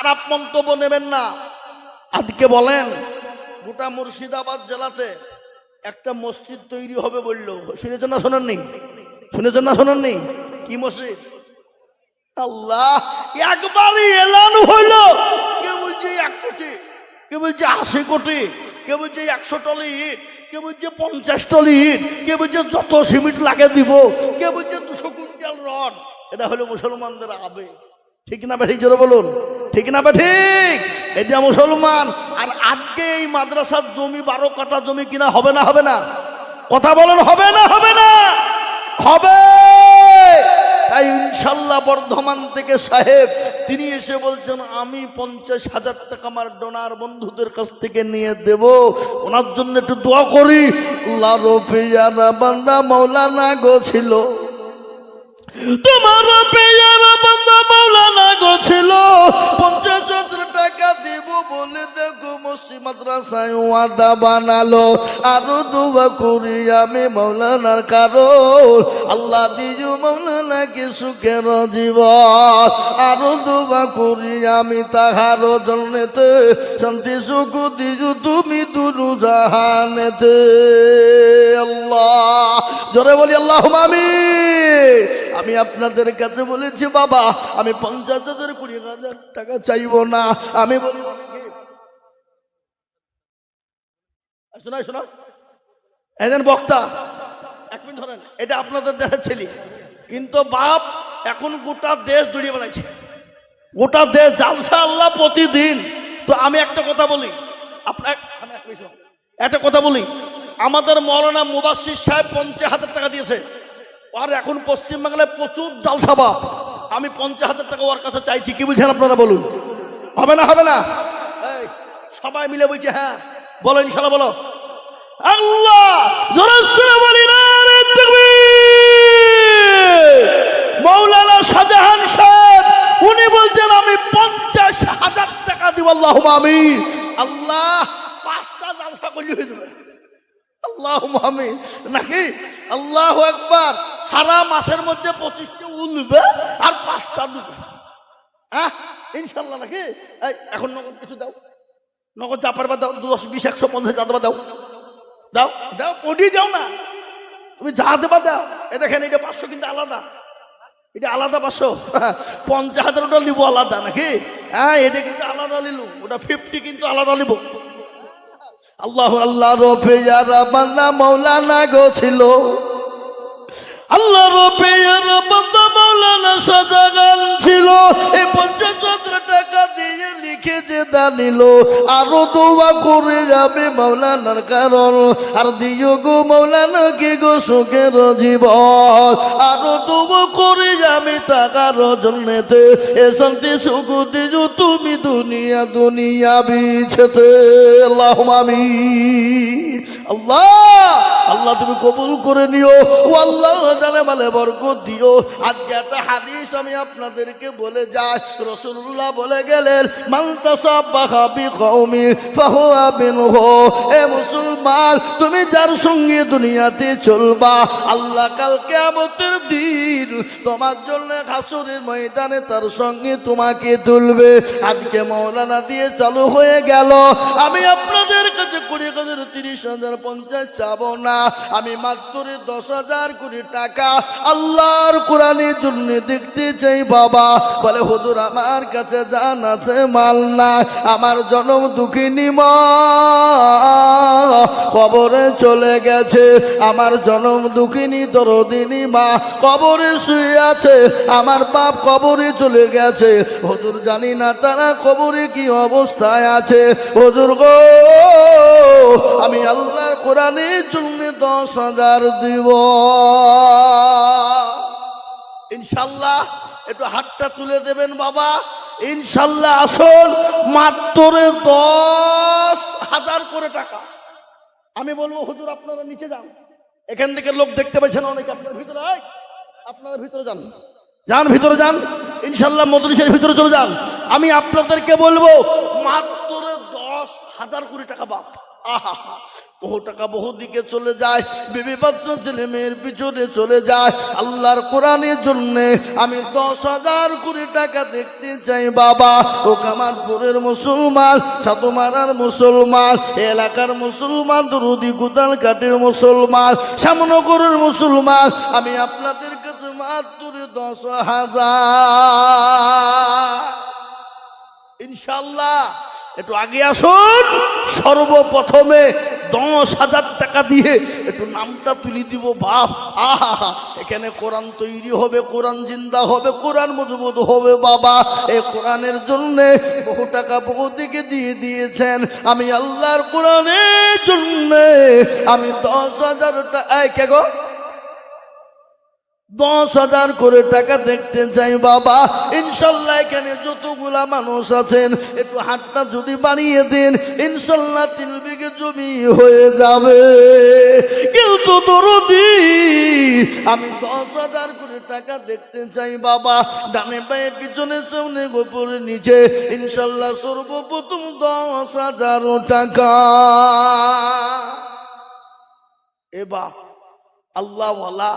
খারাপ মন্তব্য নেবেন না। আজকে বলেন গোটা মুর্শিদাবাদ জেলাতে একটা মসজিদ তৈরি হবে বললো, শুনেছেন না শোনেননি? শুনেছেন না শোনেননি? কি মসজিদ? আল্লাহ, একবারই এলান হইলো। কে বলছে 1 কোটি, কে বলছে 80 কোটি, কে বলছে 100 টলি ইট, কে বলছে 50 টলি ইট, কে বলছে যত সিমেন্ট লাগে দিব, কে বলছে 200 কুইন্টাল রড। এটা হলো মুসলমানদের আবেগ। ঠিক না বেঠিক? জোরে বলুন, ঠিক না বেঠিক? এই যে মুসলমান। আর আজকে এই মাদ্রাসার জমি 12 কাঠা জমি কিনা হবে না? হবে না? কথা বলেন, হবে না? হবে না? হবে। তাই ইনশাল্লাহ বর্ধমান থেকে সাহেব তিনি এসে বলছেন আমি 50,000 টাকা আমার ডোনার বন্ধুদের কাছ থেকে নিয়ে দেব, ওনার জন্য একটু দোয়া করি। আল্লাহর পেয়ারা বান্দা মাওলানা গো ছিল, তোমার পেয়ারা বান্দা মাওলানা গো ছিল, 50,000 টাকা দেব বলে দেখো মসজিদ মাদ্রাসায় ওয়াদা বানালো। আরো দোয়া করি আমি মাওলানার কারণ আল্লাহ দিও মাওলানাকে সুখের জীবন। আরো দোয়া করি আমি তাহার জন্যতে শান্তি সুখ দিও তুমি দুরু জাহানেতে। আল্লাহ, জোরে বলি আল্লাহুম্মা আমিন। আমি আপনাদের কাছে বলেছি বাবা আমি 50,000 20,000 টাকা চাইবো না। আমি বলি শোনা শোনা এদের বক্তা 1 মিনিট ধরেন, এটা আপনাদের দেশের ছেলে, কিন্তু বাপ এখন গোটা দেশ দৌড়িয়ে বেড়াইছে, গোটা দেশ জালসা আল্লাহ প্রতিদিন। তো আমি একটা কথা বলি, আপনার একটা কথা বলি, আমাদের মৌলানা মুবাশশির সাহেব 50,000 টাকা দিয়েছে, আর এখন পশ্চিমবাংলায় প্রচুর জালসা বাপ। আমি 50,000 টাকা ওর কাছে চাইছি, কি বুঝছেন আপনারা বলুন? হবে না? হবে না? সবাই মিলে বলছে হ্যাঁ, বলো ইনশাআল্লাহ, বলো আল্লাহ জোরে বলি না রে তাকবীর। মাওলানা শাহজাহান সাহেব উনি বলছেন আমি 50,000 টাকা দিব। আল্লাহুম্মা আমিন। আল্লাহ 5টা জালসা করলে হয়ে যাবে। আল্লাহুম্মা আমিন নাকি? আল্লাহু আকবার। সারা মাসের মধ্যে 25টা উলবে আর 5টা দিবে, হ্যাঁ ইনশাআল্লাহ নাকি? এখন নগদ কিছু দাও, নগদ যা পারবা দাও, 10 20 150 যা দেবা দাও, দাও দাও, পড়ি দাও না, তুমি যা দেবা দাও। এ দেখেন এটা 500 কিন্তু আলাদা, এটা আলাদা 500। 50,000 ওটা নিব আলাদা নাকি? হ্যাঁ এটা কিন্তু আলাদা নিল, ওটা 50 কিন্তু আলাদা নিব। আল্লাহ আল্লাহ রফে যারা বান্দা মাওলানা গো ছিল, আল্লাহ রফে যারা বান্দা মাওলানা শাহজাহান ছিল, এই 50,000 টাকা দিয়ে লিখে যে দানিল। আরো দোয়া করে যাবে মাওলানার কারণ আর দিও গো মাওলানাকে গো সুখের জীবন। আরো দোয়া করে যাবে টাকার জন্যতে এ শান্তি সুখ দিও তুমি দুনিয়া দুনিয়া বিছেতে। আল্লাহুম্মা আমিন। আল্লাহ আল্লাহ তুমি কবুল করে নিও, ও আল্লাহ জানে মালে বরকত দিও। আজকে একটা হাদিস আমি আপনাদেরকে বলে যাই, রাসূলুল্লাহ বলে গেলেন মান তাসাব্বাহা বিকওমি ফাহুয়া মিনহু। এ মুসলমান তুমি যার সঙ্গে দুনিয়াতে চলবা, আল্লাহ কাল কিয়ামতের দিন তোমার জন্য হাসরের ময়দানে তার সঙ্গে তোমাকে তুলবে। আজকে মাওলানা দিয়ে চালু হয়ে গেল, আমি আপনাদের কাছে 20,000 30,000 50 চাবো না, আমি মাত্র 10,000 কোটি টাকা আল্লাহর কোরআনের জন্য দেখতে চাই বাবা। বলে হুজুর আমার কাছে জান আছে মাল না, আমার জনম দুঃখিনী মা কবরে চলে গেছে, আমার জনম দুঃখিনী দরদিনী মা কবরে শুয়ে আছে, আমার বাপ কবরে চলে গেছে, হুজুর জানি না তারা কবরে কি অবস্থায় আছে। হুজুর গো আমি আল্লাহর কোরআনের জন্য 10,000 দিব ইনশাআল্লাহ। একটু হাতটা তুলে দেবেন বাবা ইনশাআল্লাহ। আসল মাত্র 10,000 করে টাকা। আমি বলবো হুজুর আপনারা নিচে যান, এখান থেকে লোক দেখতে পাচ্ছেন অনেক, আপনার ভিতরে আপনারা ভিতরে যান, যান ভিতরে যান ইনশাআল্লাহ, মজলিসের ভিতরে চলে যান। আমি আপনাদেরকে বলবো মাত্র 10,000 কোটি টাকা বাপ আহা, বহু টাকা বহু দিকে চলে যায়, বিবি বাচ্চা ছেলে মেয়ের পিছনে চলে যায়। আল্লাহর কোরআনের জন্য আমি 10,000 কোটি টাকা দেখতে চাই বাবা। ও কামালপুরের মুসলমান, সাতুমারার মুসলমান, এলাকার মুসলমান, দরুদি গুদাল কাটের মুসলমান, শ্যামনগরের মুসলমান, আমি আপনাদের কাছে মাত্র 10,000 ইনশাআল্লাহ। একটু আগে আসুন, সর্বপ্রথমে 10,000 টাকা দিয়ে একটু নামটা তুলে দিব বাপ। আহা, এখানে কোরআন তৈরি হবে, কোরআন জিন্দা হবে, কোরআন মজবুত হবে বাবা। এই কোরআনের জন্য বহু টাকা বহু দিকে দিয়ে দিয়েছেন। আমি আল্লাহর কোরআনের জন্য আমি 10,000 টাকা, কে গো 10,000 করে টাকা দেখতে চাই বাবা। ইনশাল্লাহ এখানে যতগুলা মানুষ আছেন একটু হাতটা যদি বাড়িয়ে দেন, ইনশাল্লাহ 3 বিঘে জমি হয়ে যাবে। কিন্তু দরদি আমি 10,000 করে টাকা দেখতে চাই বাবা। ডানে পায়ে পিছনে সামনে গোপরে নিচে, ইনশাল্লাহ সর্বপ্রথম 10,000 টাকা। এ বাপ, আল্লাহওয়ালা,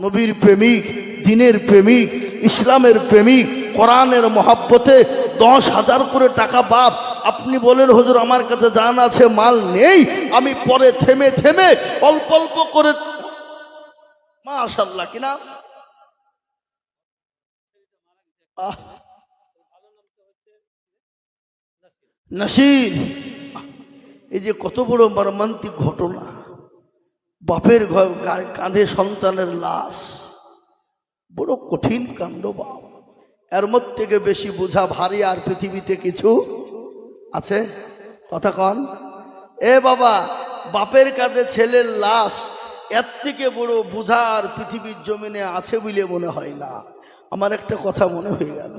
নবীর প্রেমিক, দিনের প্রেমিক, ইসলামের প্রেমিক, কোরআনের মহাব্বতে 10,000 করে টাকা বাপ। আপনি বলেন হুজুর আমার কাছে জান আছে, মাল নেই, আমি পরে থেমে থেমে অল্প অল্প করে, মাশাআল্লাহ, কিনা নাসির। এই যে কত বড় মর্মান্তিক ঘটনা, বাপের কাঁধে সন্তানের লাশ, বড় কঠিন কাণ্ড বাপ। এর মধ্যে থেকে বেশি বোঝা ভারী আর পৃথিবীতে কিছু আছে? কথা কন। এ বাবা, বাপের কাঁধে ছেলের লাশ, এর থেকে বড় বোঝা আর পৃথিবীর জমিনে আছে বলে মনে হয় না। আমার একটা কথা মনে হয়ে গেল,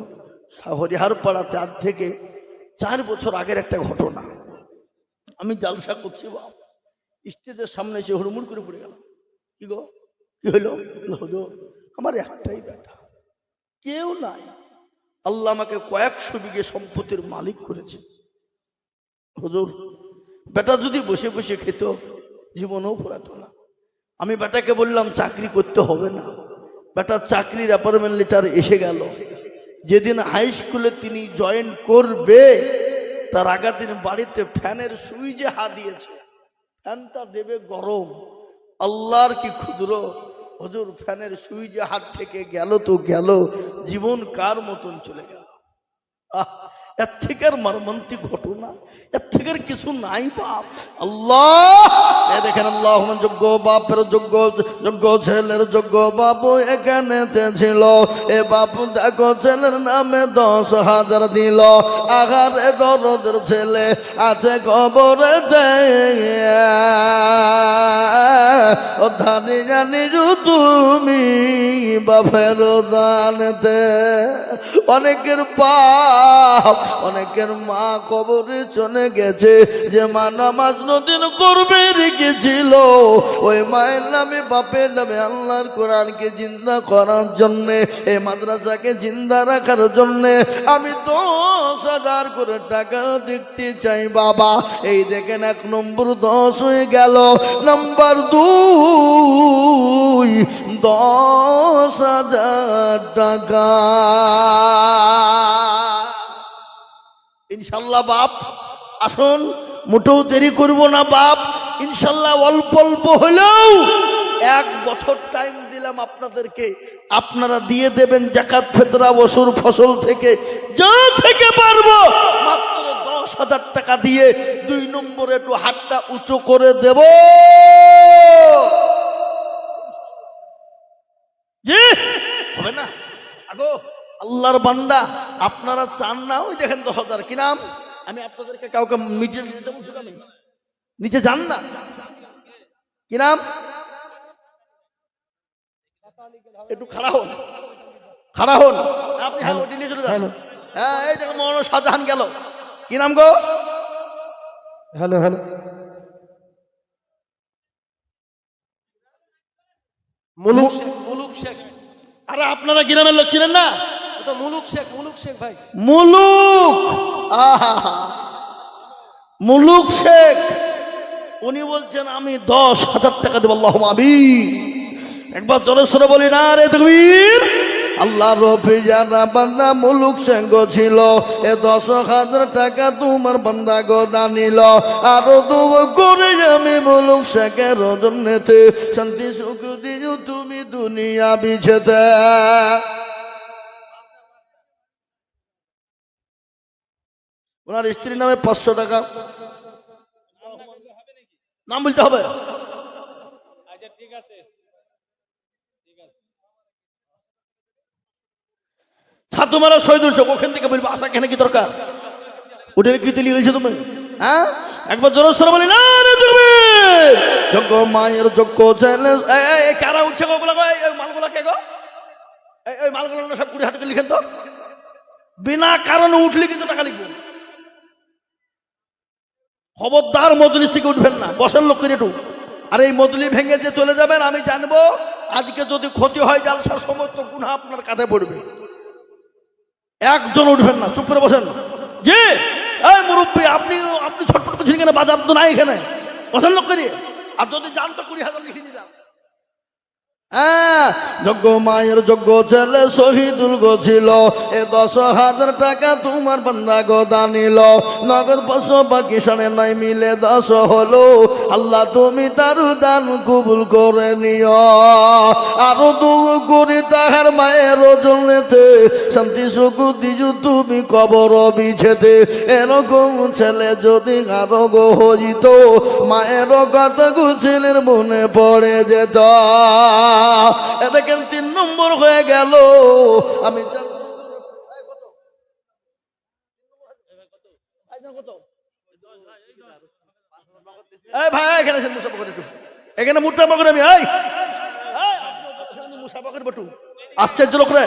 হরিহারপাড়াতে আজ থেকে 4 বছর আগের একটা ঘটনা। আমি জালসা করছি বাপ, স্টেজের সামনে এসে হুড়মুড় করে পড়ে গেল। কি গো, কি হইল? হুজুর আমার একটাই বেটা, কেউ নাই, আল্লাহ আমাকে কয়েকশো বিঘে সম্পত্তির মালিক করেছে। হুজুর বেটা যদি বসে বসে খেত জীবনেও পড়াতো না। আমি বেটাকে বললাম চাকরি করতে হবে না। বেটা চাকরির অ্যাপয়েন্টমেন্ট লেটার এসে গেল। যেদিন হাই স্কুলে তিনি জয়েন করবে তার আগের দিন বাড়িতে ফ্যানের সুইচে হাত দিয়েছে, ফ্যানটা দেবে গরম। আল্লাহর কি ক্ষুদ্র, হুজুর ফ্যানের সুইচে হাত থেকে গেল তো গেল, জীবন কার মতন চলে গেল। এর থেকে আর মর্মান্তিক ঘটনা, এর থেকে আর কিছু নাই বাপ। আল্লাহ দেখেন, আল্লাহ যোগ্য বাপের যোগ্য, যোগ্য ছেলের যোগ্য বাবু এখানে ছিল। এ বাপু দেখো ছেলের নামে 10,000 দিল। আঘারে দরদের ছেলে আছে খবরে ও ধানি জানি তুমি বাপের দানতে। অনেকের বাপ, অনেকের মা কবরে চলে গেছে, যে মা নামাজ নদিন করবে রেখেছিল, ওই মায়ের নামে বাপের নামে আল্লাহর কোরআনকে জিন্দা করার জন্যে, এই মাদ্রাসাকে জিন্দা রাখার জন্যে আমি 10,000 করে টাকা দেখতে চাই বাবা। এই দেখেন 1 নম্বর 10 হয়ে গেল। নম্বর 2, 10,000 টাকা ইনশাল্লাহ বাপ। আসুন, মোটেও দেরি করব না বাপ। ইনশাল্লাহ অল্প অল্প হলেও 1 বছর টাইম দিলাম আপনাদেরকে, আপনারা দিয়ে দেবেন জাকাত ফিতরা বছর ফসল থেকে যা থেকে পারবো মাত্র 10,000 টাকা দিয়ে 2 নম্বরে একটু হাতটা উঁচু করে দেব। জি হবে না? আগো আল্লাহর বান্দা, আপনারা চান না? ওই দেখেন 10,000, কি নাম? আমি আপনাদেরকে কাউকে মিডিয়া দিতে বলছি, আমি নিচে যান না, কি নাম? একটু খাড়া হন, খাড়া হন। আপনি হ্যাঁ ওটি নিয়ে চলে যান। হ্যাঁ এই দেখেন মৌলানা শাহজাহান গেল। কি নাম গো? হ্যালো হ্যালো, মুলুক শেখ। আরে আপনারা গ্রামের লোক ছিলেন না? তো মুলুক শেখ ভাই। মুলুক, মুলুক শেখ উনি বলছেন আমি 10,000 টাকা দেব। আল্লাহুম্মা আমিন। একবার জোরে সোরে বলি না রে তাকবীর। আল্লাহ রফি যারা বান্দা মুলুক সেঙ্গ ছিল, এ 10,000 টাকা তোমার বান্দা গোদা নিল। আরো দুব করে আমি মুলুক শেখের জন্যতে শান্তি সুখ দিও তুমি দুনিয়া বিছেতে। ওনার স্ত্রীর নামে 500 টাকা। নাম বলতে হবে? আচ্ছা ঠিক আছে। ছাত্রমারা শহীদুল শোক ওখান থেকে বলবো আশা কেন কি দরকার? ওটার কি তেলি হয়েছে তুমি? হ্যাঁ, একবার জোরে সোরে বলি না রে তাকবীর। যোগ্য মায়ের যোগ্য ছেলে। এই কারা উঠছে গোগুলো? এই মালগুলা কে গো? এই মালগুলো সব 20 হাতে লিখেন তো। বিনা কারণে উঠলে কিন্তু টাকা লিখবো। খবরদার মজলিস থেকে উঠবেন না, বসেন লোক করে একটু। আর এই মজলি ভেঙে যে চলে যাবেন, আমি জানবো আজকে যদি ক্ষতি হয় জালসার সমস্ত গুনাহ আপনার কাঁধে পড়বে। একজন উঠবেন না, চুপ করে বসেন। জি এই মুরব্বী, আপনি ছটফট করছেন কেন? বাজার তো নাই এখানে, বসেন লোক করে। আর যদি যান তো 20,000 লিখে দিলাম। হ্যাঁ, যোগ্য মায়ের যোগ্য ছেলে শহীদুল গো ছিল, এ 10,000 টাকা তোমার বান্দা গোদা নিল। নগদ 500 বাকি সাড়ে 9 মিলে 10 হলো। আল্লাহ তুমি তার দান কবুল করে নিও। আরো দুব করি তাহার মায়ের জন্যতে শান্তি সুখ দিজু তুমি কবর বিছেতে। এরকম ছেলে যদি আরো গো হইত, মায়ের কথা গো ছেলের মনে পড়ে যেত। দেখেন 3 নম্বর হয়ে গেল। আমি ভাই এখানে এখানে মুঠা পকেট আমি মুসা পকেট বটু আশ্চর্য লোক রে।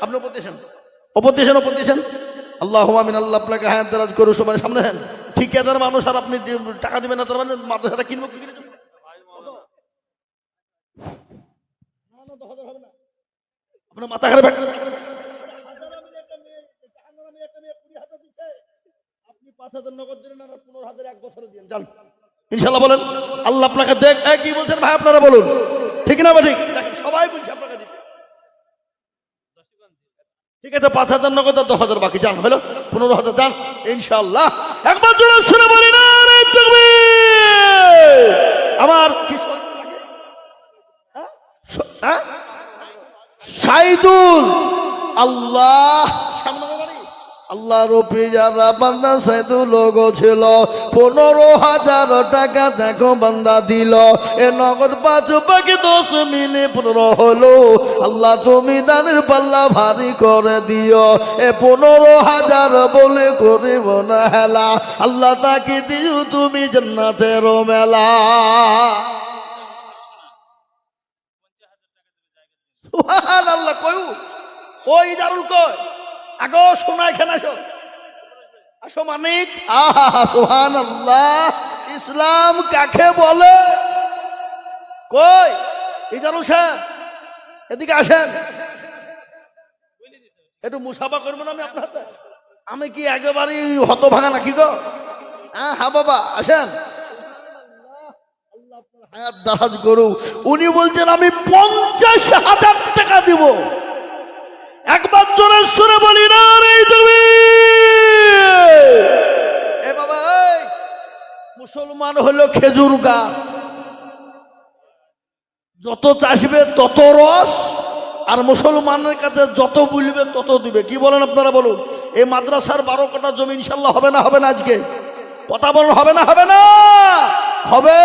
আপনি ওপর দিয়েছেন। আল্লাহুম্মা আমিন। আল্লাহ আপনাকে হায়াত দারাজ করু। সবার সামনে হেন ঠিকাদার মানুষ, আর আপনি টাকা দিবেন না, তার মানে মাদ্রাসাটা কিনবো কি করে? আপনার মাথা খারাপ। আপনি 5,000 নগদ দিলেন আর 15,000 এক বছরে দিন যান ইনশাল্লাহ। বলেন আল্লাহ আপনাকে দেখ। কি বলছেন ভাই আপনারা বলুন, ঠিক না? ঠিক সবাই বলছে আপনাকে দিতে। ঠিক আছে, 5,000 নগদ আর 10,000 বাকি, যান হলো 15,000 যান ইনশাল্লাহ। একবার জোরে শুনে বলি না রে তাকবীর। আমার কি সাইদুল আল্লাহ আল্লাহ রফি যারা বান্দা সাইদুল লোগো ছিল, 15,000 টাকা দেখো বান্দা দিল। এ নগদ 5 বাকি 10 মিলে 15 হলো। আল্লাহ তুমি দানের পাল্লা ভারী করে দিও। এ 15,000 বলে করিব না হেলা। আল্লাহ তাকে দিও তুমি জান্নাতের মেলা। সুবহানাল্লাহ। কই দারুল কই আগো শোনা, এখানে আসো মানিক। সুবহানাল্লাহ। ইসলাম কাকে বলে? কই ইজারুল সাহেব, এদিকে আসেন, একটু মুসাফা করবো না আমি আপনার হাতে? আমি কি একেবারে হতভাগা নাকি গো? হ্যাঁ বাবা আসেন। হায়াত দারাজ করু। উনি বলছেন আমি 50,000 টাকা দিব। একবার জোরে শুনে বলি না রে তুমি। এ বাবা, এই মুসলমান হলো খেজুর গাছ, যত চাষবে তত রস, আর মুসলমানের কাছে যত বলবে তত দিবে। কি বলেন আপনারা বলুন? এই মাদ্রাসার 12 কাঠা জমি ইনশাল্লাহ হবে না হবে না? আজকে কথা বলুন, হবে না হবে না? হবে।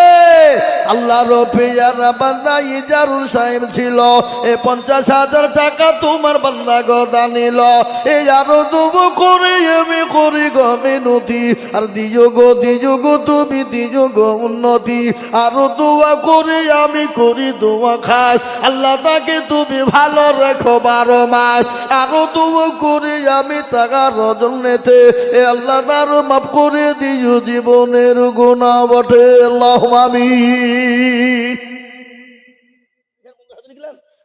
আল্লাহ রফি যারা বান্দা ইজারুল সাহেব ছিল, এ 50,000 টাকা তোমার বান্দা গোদা নিল। এই আরো দুব করে আমি করি গো মিনতি, আর দিও গো তুমি দিও গো উন্নতি। আরো দোয়া করে আমি করি দোয়া খাস, আল্লাহ তাকে তুমি ভালো রেখো 12 মাস। আরো দোয়া করে আমি টাকা রজনেতে, এ আল্লাহ তার মাফ করে দিও জীবনের গুনাহ বটে। আল্লাহুম্মা আমিন।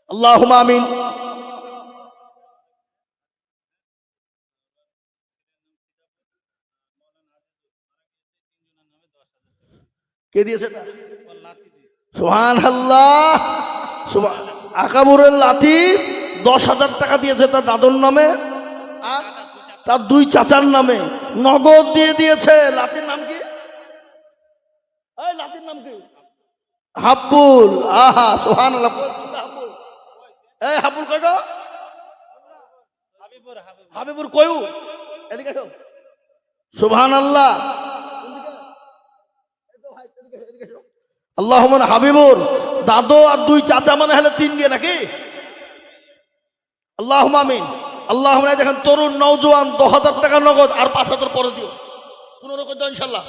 আল্লাহুম্মা আমিন। কে দিয়েছে এটা? সুবহানাল্লাহ। আকাবুরের লাতি 10,000 টাকা দিয়েছে তার দাদুর নামে আর তার 2 চাচার নামে নগদ দিয়ে দিয়েছে। লাতির নাম কি? এই লাতির নাম কি? হাব্বুল। আহা সুবহানাল্লাহ। হাব্বুল, এই হাব্বুল কই গো? হাবিবুর কয়ু? এদিকে আসো। সুবহানাল্লাহ। আল্লাহুম্মা হাবিবুর দাদু আর 2 চাচা মানে হলে 3 দিয়ে নাকি? আল্লাহুম্মা আমিন। আল্লাহুম্মা। দেখেন তরুণ নওজোয়ান 10,000 টাকা নগদ আর 5,000 পরে দিও। 15 করে দাও ইনশাআল্লাহ।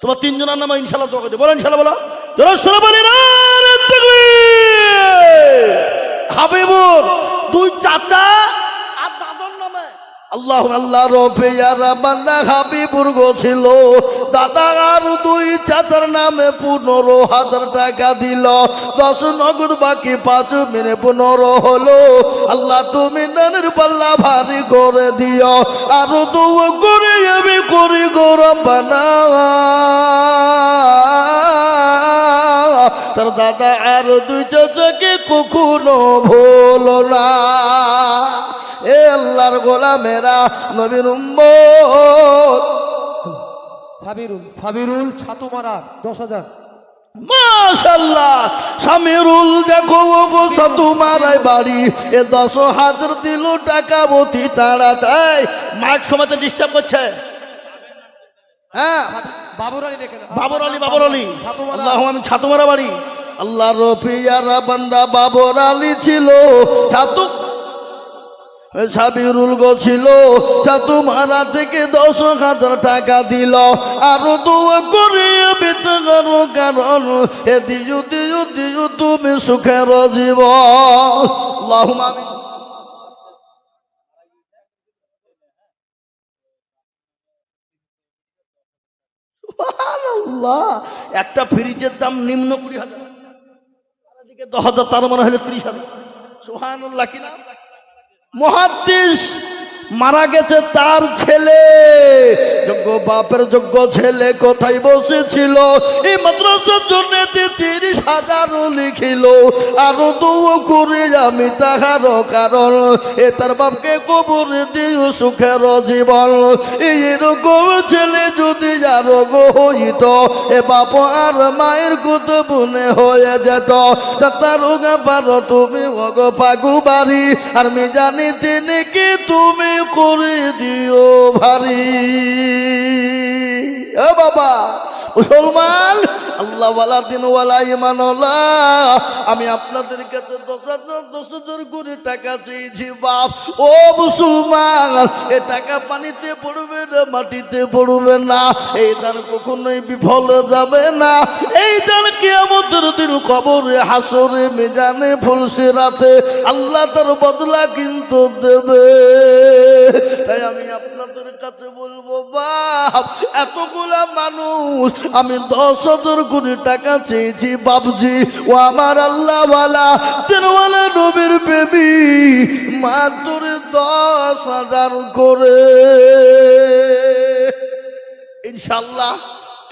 তোমার 3 জনের নামে ইনশাআল্লাহ দোয়া করে দিও। বলো ইনশাআল্লাহ বলো। জোরে সরে বলি নারে তাকবীর। হাবিবুর 2 চাচা আর দাদুর নামে আল্লাহ আল্লাহ রফিয়ারা বান্দা হাবিবুর গো ছিল দাদা আর 2 চাচার নামে 15,000 টাকা দিল। 10 নগদ বাকি 5 মিনে 15 হলো। আল্লাহ তুমি দানের পাল্লা ভারী করে দিও আর দোয়া করে আমি করি গো রব্বানা। তার দাদা আর 2 চাচাকে কখনো ভুলো না। এ আল্লাহর গোলামেরা নবীর উম্মত। সাবিরুল ছাতুমারা 10,000। মাশাআল্লাহ। সামিরুল দেখো গো ছাতুমারায় বাড়ি এ 10,000 দিল টাকা বতি তাড়াতাড়ি। মাইক সময়তে ডিস্টার্ব করছে। হ্যাঁ বাবুর আলী দেখেন। বাবর আলী আল্লাহ আমি ছাতুমারা বাড়ি। আল্লাহ রফিয়ারা বান্দা বাবর আলী ছিল ছাতু সাবিরুল গো ছিল ছাতুমারা থেকে 10,000 টাকা দিল আর দোয়া করে বিতে করো কারণ এ দিও দিও দিও তুমি সুখের জীবন। আল্লাহুম্মা আমিন। সুবহানাল্লাহ। একটা ফ্রিজের দাম নিম্ন 20,000, এদিকে 10,000, তার মানে হলো 30,000। সুবহানাল্লাহ। কিনা মুহাদ্দিস মারা গেছে তার ছেলে, যোগ্য বাপের যোগ্য ছেলে কোথায় বসেছিল এই মাদ্রাসার জন্য 30,000 লিখিল আর দোয়া করে আমি তাহার কারণ এ তার বাপকে কবর দিও সুখের জীবন। এইরকম ছেলে যদি আরো গো হইত এ বাপ আর মায়ের কত মনে হয়ে যেত। তার পারো তুমি অগ পাগু বাড়ি আর আমি জানি তিনি কি তুমি করে দিও ভারী। ও বাবা মুসলমান আল্লাহ ওয়ালা দিন ওয়ালা ইমান ওয়ালা, আমি আপনাদের কাছে 10,000 করে টাকা চেয়েছি বাপ। ও মুসলমান এ টাকা পানিতে পড়বে না মাটিতে পড়বে না, এই দান কখনোই বিফল যাবে না। এই দান কিয়ামতের দিন কবরে হাসরে মিজানে ফুলসিরাতে আল্লাহ তার বদলা কিন্তু দেবে। তাই আমি আপনাদের কাছে বলবো বাপ এতগুলা মানুষ আমি 10,000 করে টাকা চেয়েছি বাবজি। ও আমার আল্লাহ ওয়ালা দিনওয়ালা নবীর বেবি মাত্র 10,000 করে ইনশাআল্লাহ।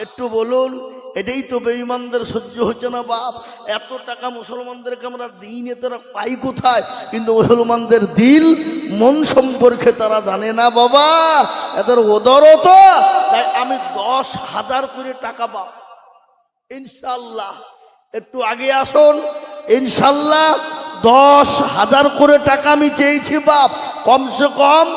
একটু বলুন এটাই তো বেঈমানদের সহ্য হচ্ছে না বাপ। এত টাকা মুসলমানদেরকে আমরা দিনে তারা পাই কোথায়? কিন্তু মুসলমানদের দিল মন সম্পর্কে তারা জানে না বাবা, এদের উদারত। তাই আমি 10,000 করে টাকা বাপ ইনশাআল্লাহ। একটু আগে আসুন ইনশাআল্লাহ 10,000 করে টাকা আমি চেয়েছি বাপ। কমসে কম